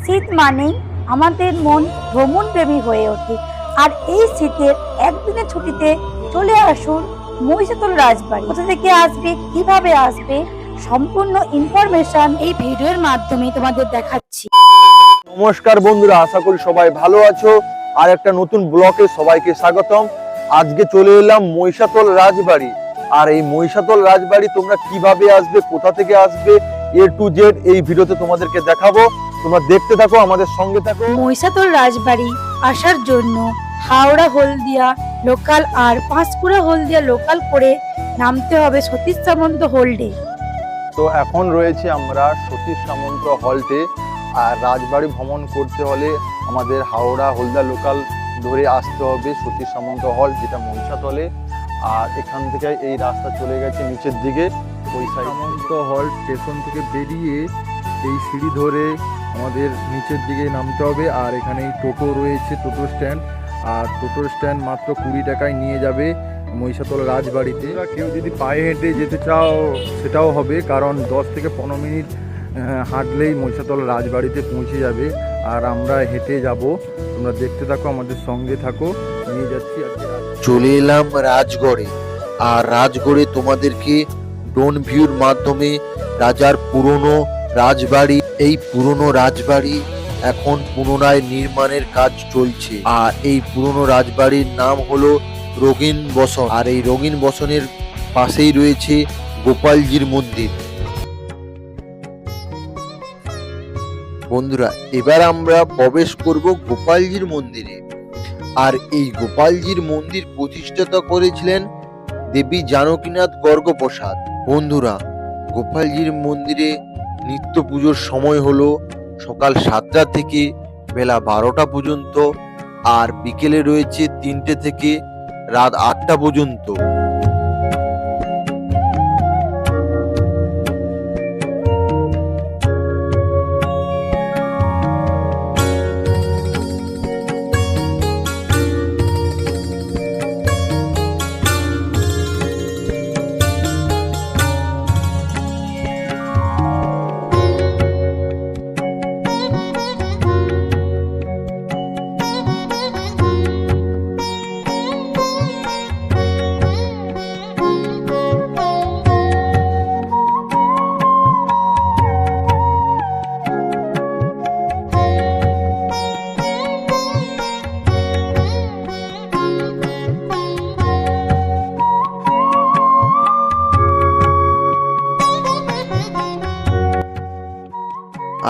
শীত মানেই আমাদের মন ভ্রমণ প্রেমী হয়ে ওঠে। আর এই শীতের একদিনের ছুটিতে চলে আসুন মহিষাদল রাজবাড়ি। কোথা থেকে আসবে, কিভাবে আসবে, সম্পূর্ণ ইনফরমেশন এই ভিডিওর মাধ্যমে তোমাদের দেখাচ্ছি। নমস্কার বন্ধুরা, আশা করি সবাই ভালো আছো। আর একটা নতুন ব্লকে সবাইকে স্বাগতম। আজকে চলে এলাম মহিষাদল রাজবাড়ি। আর এই মহিষাদল রাজবাড়ি তোমরা কিভাবে আসবে, কোথা থেকে আসবে, A to Z এই ভিডিওতে তোমাদেরকে দেখাবো। তোমরা দেখতে থাকো, আমাদের সঙ্গে থাকো। মহিষাদল রাজবাড়ি আসার জন্য হাওড়া হলদিয়া লোকাল আর পাঁশকুড়া হলদিয়া লোকাল করে নামতে হবে সতীশ সামন্ত হল্ডে। তো এখন রয়েছে আমরা সতীশ সামন্ত হল্টে। আর রাজবাড়ি ভ্রমণ করতে হলে আমাদের হাওড়া হলদিয়া লোকাল ধরে আসতে হবে সতীশ সামন্ত হল, যেটা মহিষাদলে। আর এখান থেকে এই রাস্তা চলে গেছে নিচের দিকে ওই সাইড। সামন্ত হল স্টেশন থেকে বেরিয়ে এই সিঁড়ি ধরে আমাদের নিচের দিকে নামতে হবে। আর এখানে টোটো রয়েছে, টোটো স্ট্যান্ড। আর টোটো স্ট্যান্ড মাত্র 20 টাকায় নিয়ে যাবে মহিষাদল রাজবাড়িতে। কেউ যদি পায়ে হেঁটে যেতে চাও সেটাও হবে, কারণ 10 থেকে 15 মিনিট হাঁটলেই মহিষাদল রাজবাড়িতে পৌঁছে যাবে। আর আমরা হেঁটে যাব, তোমরা দেখতে থাকো, আমাদের সঙ্গে থাকো, নিয়ে যাচ্ছি। চলে এলাম রাজগড়ে। আর রাজগড়ে তোমাদেরকে ড্রোন ভিউর মাধ্যমে রাজার পুরনো রাজবাড়ি, এই পুরনো রাজবাড়ি এখন পুনরায় নির্মাণের কাজ চলছে। আর এই পুরনো রাজবাড়ির নাম হলো রঙিন বসন। আর এই রঙিন বসনের পাশেই রয়েছে গোপালজির মন্দির। বন্ধুরা, এবার আমরা প্রবেশ করব গোপালজির মন্দিরে। আর এই গোপালজির মন্দির প্রতিষ্ঠাতা করেছিলেন দেবী জানকীনাথ গর্গপ্রসাদ। বন্ধুরা, গোপালজির মন্দিরে নিত্য পুজোর সময় হলো সকাল 7টা থেকে বেলা 12টা পর্যন্ত। আর বিকেলে রয়েছে 3টে থেকে রাত 8টা পর্যন্ত।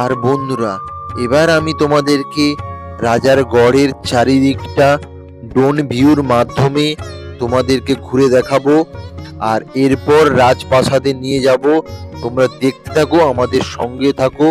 আর বন্ধুরা, এবার আমি তোমাদেরকে রাজার গড়ের চারিদিকটা ড্রোন ভিউর মাধ্যমে তোমাদেরকে ঘুরে দেখাবো। আর এরপর রাজপ্রাসাদে নিয়ে যাব। তোমরা দেখতে থাকো, আমাদের সঙ্গে থাকো।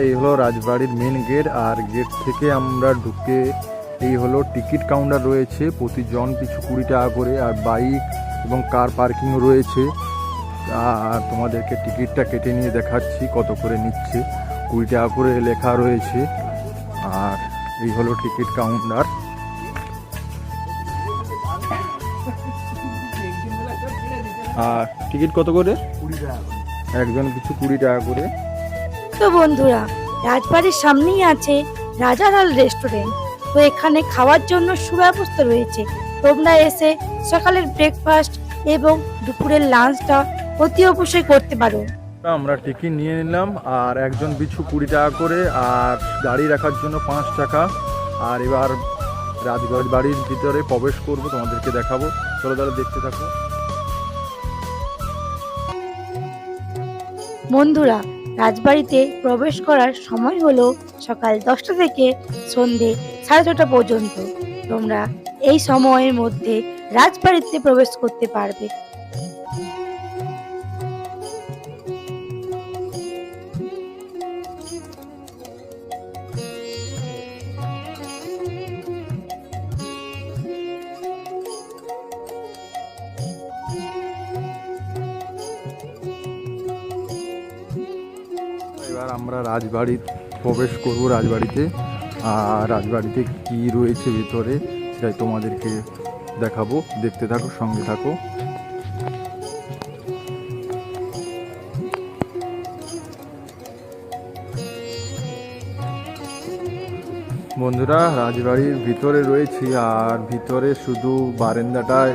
এই হলো রাজবাড়ির মেন গেট। আর গেট থেকে আমরা ঢুকে এই হলো টিকিট কাউন্টার রয়েছে, প্রতিজন পিছু 20 টাকা করে। আর বাইক এবং কার পার্কিং রয়েছে। আর তোমাদেরকে টিকিটটা কেটে নিয়ে দেখাচ্ছি কত করে নিচ্ছে। 20 টাকা করে লেখা রয়েছে। আর এই হলো টিকিট কাউন্টার। আর টিকিট কত করে? 20 টাকা। একজন পিছু 20 টাকা করে। তো বন্ধুরা, রাজবাড়ির সামনেই আছে রাজালাল রেস্টুরেন্ট। তো এখানে খাওয়ার জন্য সুব্যবস্থা রয়েছে। তোমরা এসে সকালের ব্রেকফাস্ট এবং দুপুরের লাঞ্চটা অতি অবশ্যই করতে পারো। আমরা টিকিট নিয়ে নিলাম, আর একজন পিছু 20 টাকা করে, আর গাড়ি রাখার জন্য 5 টাকা। আর এবার রাজবাড়ির ভিতরে প্রবেশ করব, তোমাদেরকে দেখাবো। চলো তাহলে দেখতে থাকো। বন্ধুরা, রাজবাড়িতে প্রবেশ করার সময় হলো সকাল 10টা থেকে সন্ধে 6:30 পর্যন্ত। তোমরা এই সময়ের মধ্যে রাজবাড়িতে প্রবেশ করতে পারবে। এবার আমরা রাজবাড়ি প্রবেশ করব রাজবাড়িতে। আর রাজবাড়িতে কি রয়েছে ভিতরে সেটাই তোমাদেরকে দেখাবো, দেখতে থাকো, সঙ্গে থাকো। বন্ধুরা, রাজবাড়ির ভিতরে রয়েছি, আর ভিতরে শুধু বারান্দাটায়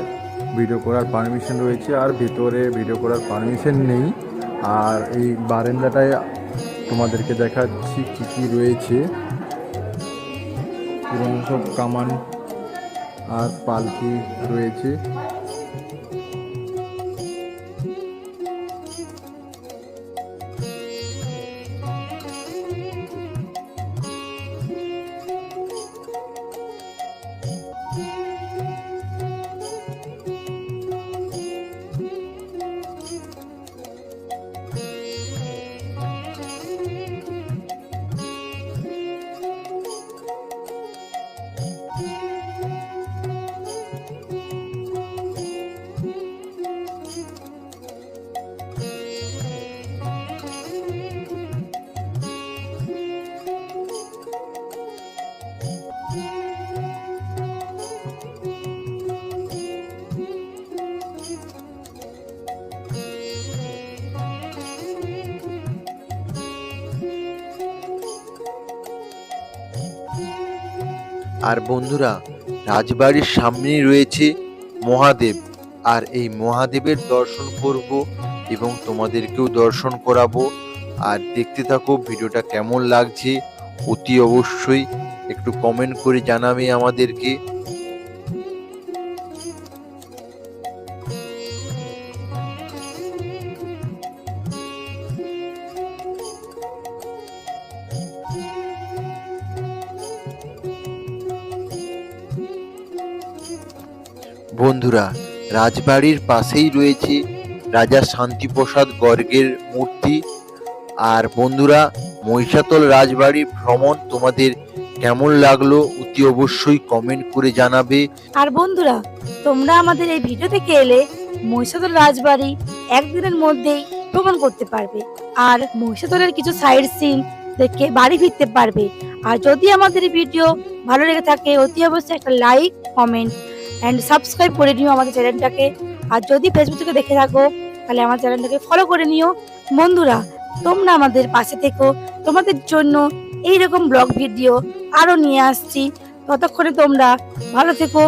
ভিডিও করার পারমিশন রয়েছে, আর ভিতরে ভিডিও করার পারমিশন নেই। আর এই বারান্দাটায় তোমাদেরকে দেখাচ্ছি কি কি রয়েছে। পুরনো সব কামান আর পালকি রয়েছে। আর বন্ধুরা, রাজবাড়ির সামনেই রয়েছে মহাদেব, আর এই মহাদেবের দর্শন করব এবং তোমাদেরকেও দর্শন করাবো। আর দেখতে থাকো, ভিডিওটা কেমন লাগছে অতি অবশ্যই একটু কমেন্ট করে জানাবে আমাদেরকে। বন্ধুরা, রাজবাড়ির পাশেই রয়েছে রাজা শান্তিপ্রসাদ গর্গের মূর্তি। আর বন্ধুরা, মহিষাতল রাজবাড়ি ভ্রমণ তোমাদের কেমন লাগলো অতি অবশ্যই কমেন্ট করে জানাবে। আর বন্ধুরা, তোমরা আমাদের এই ভিডিও থেকে এলে মহিষাদল রাজবাড়ি একদিনের মধ্যেই ভ্রমণ করতে পারবে, আর মহিষাদলের কিছু সাইড সিন দেখে বাড়ি ফিরতে পারবে। আর যদি আমাদের এই ভিডিও ভালো লেগে থাকে অতি অবশ্যই একটা লাইক, কমেন্ট এন্ড সাবস্ক্রাইব করে নিও আমাদের চ্যানেলটাকে। আর যদি ফেসবুক থেকে দেখে থাকো তাহলে আমার চ্যানেলটাকে ফলো করে নিও। বন্ধুরা, তোমরা আমাদের পাশে থেকো, তোমাদের জন্য এইরকম ব্লগ ভিডিও আরো নিয়ে আসছি। ততক্ষণে তোমরা ভালো থেকো,